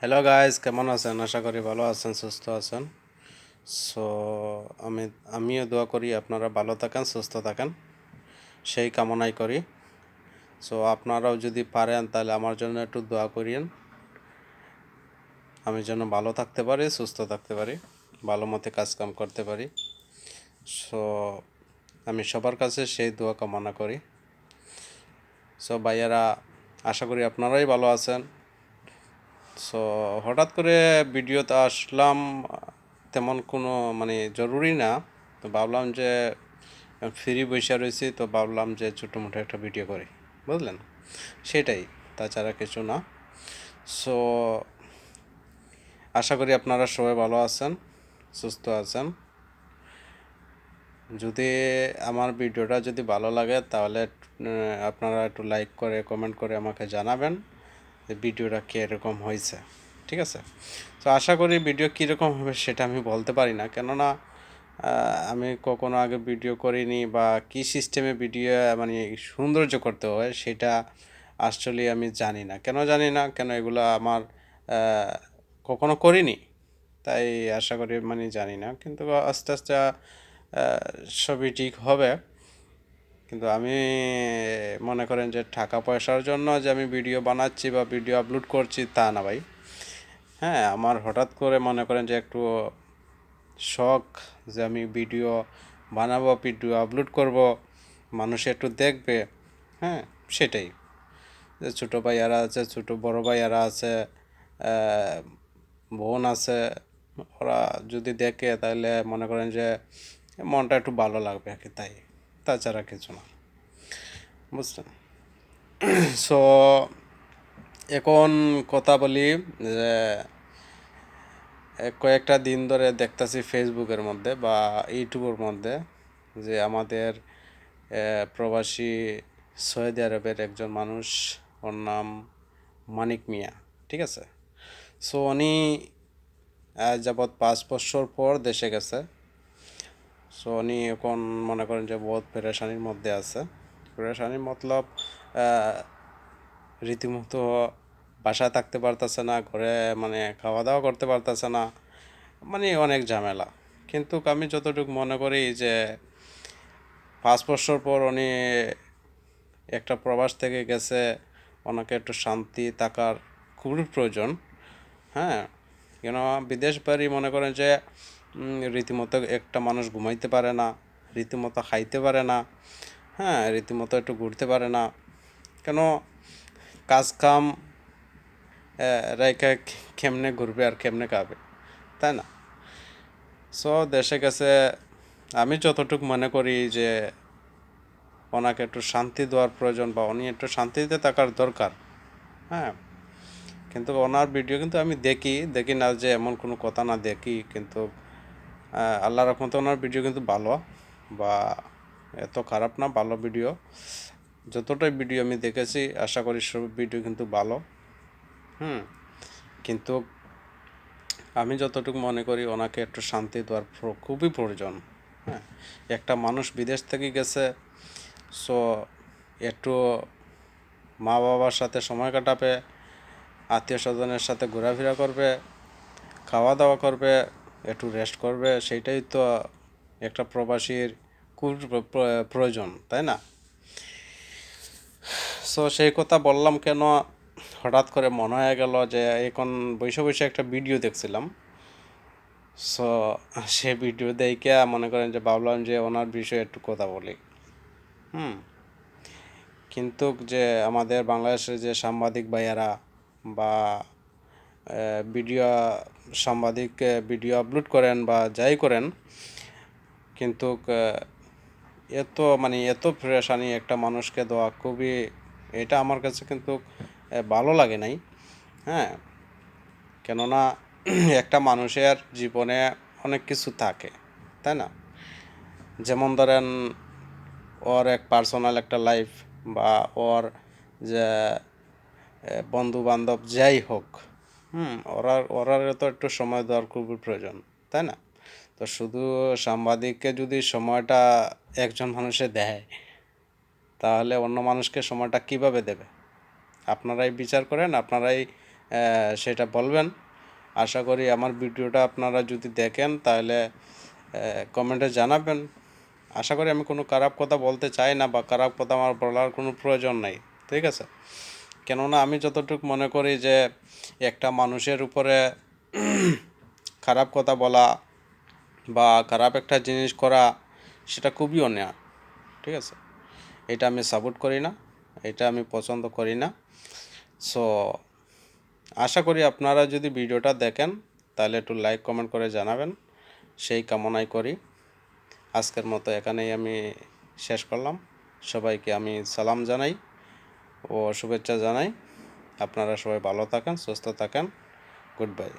Hello guys, কেমন আছেন? আশা করি ভালো আছেন, সুস্থ আছেন। সো আমি আমিও দোয়া করি আপনারা ভালো থাকেন, সুস্থ থাকেন, সেই কামনাই করি। সো আপনারাও যদি পারেন তাহলে আমার জন্য একটু দোয়া করিয়েন, আমি যেন ভালো থাকতে পারি, সুস্থ থাকতে পারি, ভালো মতো কাজকাম করতে পারি। সো আমি সবার কাছে সেই দোয়া কামনা করি। সো ভাইয়ারা, আশা করি আপনারাই ভালো আছেন। সো হঠাৎ করে ভিডিওতে আসলাম, তেমন কোনো জরুরি না। তো ভাবলাম যে ফ্রি বসে রয়েছি, তো ভাবলাম যে ছোটো মোটো একটা ভিডিও করি, বুঝলেন, সেটাই, তাছাড়া কিছু না। সো আশা করি আপনারা সবাই ভালো আছেন, সুস্থ আছেন। যদি আমার ভিডিওটা যদি ভালো লাগে তাহলে আপনারা একটু লাইক করে কমেন্ট করে আমাকে জানাবেন যে ভিডিওটা কীরকম হয়েছে, ঠিক আছে? তো আশা করি ভিডিও কীরকম হবে সেটা আমি বলতে পারি না, কেননা আমি কখনো আগে ভিডিও করিনি, বা কী সিস্টেমে ভিডিও সৌন্দর্য করতে হয় সেটা আসলে আমি জানি না। কেন জানি না, কেন এগুলো আমার কখনো করিনি, তাই আশা করি জানি না, কিন্তু আস্তে আস্তে সবই ঠিক হবে। কিন্তু আমি মনে করেন যে টাকা পয়সার জন্য যে আমি ভিডিও বানাচ্ছি বা ভিডিও আপলোড করছি তা না ভাই। হ্যাঁ, আমার হঠাৎ করে মনে করেন যে একটু শখ, যে আমি ভিডিও বানাবো, ভিডিও আপলোড করব, মানুষ একটু দেখবে। হ্যাঁ, সেটাই। যে ছোটো ভাইয়ারা আছে, ছোটো বড় ভাইয়ারা আছে, বোন আছে, ওরা যদি দেখে তাহলে মনে করেন যে মনটা একটু ভালো লাগবে আর কি, তাই, তাছাড়া কিছু না, বুঝলেন। সো এখন কথা বলি যে কয়েকটা দিন ধরে দেখতেছি ফেসবুকের মধ্যে বা ইউটিউবের মধ্যে যে আমাদের প্রবাসী সৌদি আরবের একজন মানুষ, ওর নাম মানিক মিয়া, ঠিক আছে? সো উনি যাবৎ 5 বছর পর দেশে গেছে। সো উনি এখন মনে করেন যে বহুত পেরেশানির মধ্যে আছে। পেরেশানির মতলব রীতিমতো বাসায় থাকতে পারতেছে না, ঘরে খাওয়া দাওয়া করতে পারতেছে না, অনেক ঝামেলা। কিন্তু আমি যতটুকু মনে করি যে 5 বছর পর উনি একটা প্রবাস থেকে গেছে, ওনাকে একটু শান্তি থাকার খুবই প্রয়োজন। হ্যাঁ, কেন বিদেশ বাড়ি মনে করেন যে রীতিমতো একটা মানুষ ঘুমাইতে পারে না, রীতিমতো খাইতে পারে না, হ্যাঁ, রীতিমতো একটু ঘুরতে পারে না, কেন কাজ কাম রাইখা কেমনে ঘুরবে আর কেমনে খাবে, তাই না? সো দেশে গেছে, আমি যতটুকু মনে করি যে ওনাকে একটু শান্তি দেওয়ার প্রয়োজন, বা উনি একটু শান্তিতে থাকার দরকার। হ্যাঁ, কিন্তু ওনার ভিডিও কিন্তু আমি দেখি দেখি না যে এমন কোনো কথা না, দেখি, কিন্তু আল্লাহ রহমতে ওনার ভিডিও কিন্তু ভালো, বা এত খারাপ না, ভালো ভিডিও। যতটাই ভিডিও আমি দেখেছি আশা করি সব ভিডিও কিন্তু ভালো। কিন্তু আমি যতটুকু মনে করি ওনাকে একটু শান্তি দেওয়ার খুবই প্রয়োজন। হ্যাঁ, একটা মানুষ বিদেশ থেকে গেছে, সো একটু মা বাবার সাথে সময় কাটাবে, আত্মীয় স্বজনের সাথে ঘোরাফেরা করবে, খাওয়া দাওয়া করবে, একটু রেস্ট করবে, সেইটাই তো একটা প্রবাসীর খুব প্রয়োজন, তাই না? সো সেই কথা বললাম কেন, হঠাৎ করে মনে হয়ে গেল যে এখন বসে বসে একটা ভিডিও দেখছিলাম। সো সে ভিডিও দেখে মনে করেন যে ভাবলাম যে ওনার বিষয়ে একটু কথা বলি। হুম কিন্তু যে আমাদের বাংলাদেশের যে সাংবাদিক ভাইয়ারা বা ভিডিও সাংবাদিক ভিডিও আপলোড করেন বা যাই করেন, কিন্তু এত প্রেশানি একটা মানুষকে দেওয়া খুবই, এটা আমার কাছে কিন্তু ভালো লাগে নাই। হ্যাঁ, কেননা একটা মানুষের জীবনে অনেক কিছু থাকে, তাই না? যেমন ধরেন ওর এক পার্সোনাল একটা লাইফ, বা ওর যে বন্ধু বান্ধব যাই হোক, ওরার তো একটু সময় দেওয়ার খুবই প্রয়োজন, তাই না? তো শুধু সাংবাদিককে যদি সময়টা একজন মানুষে দেয়, তাহলে অন্য মানুষকে সময়টা কিভাবে দেবে? আপনারাই বিচার করেন, আপনারাই সেটা বলবেন। আশা করি আমার ভিডিওটা আপনারা যদি দেখেন তাহলে কমেন্টে জানাবেন। আশা করি আমি কোনো খারাপ কথা বলতে চাই না, বা খারাপ কথা আমার বলার কোনো প্রয়োজন নাই, ঠিক আছে? কেননা আমি যতটুকু মনে করি যে একটা মানুষের উপরে খারাপ কথা বলা বা খারাপ একটা জিনিস করা সেটা খুবই অন্যায়, ঠিক আছে? এটা আমি সাপোর্ট করি না, এটা আমি পছন্দ করি না। সো আশা করি আপনারা যদি ভিডিওটা দেখেন তাহলে একটু লাইক কমেন্ট করে জানাবেন, সেই কামনাই করি। আজকের মতো এখানেই আমি শেষ করলাম। সবাইকে আমি সালাম জানাই ও শুভেচ্ছা জানাই। আপনারা সবাই ভালো থাকেন, সুস্থ থাকেন। Good bye.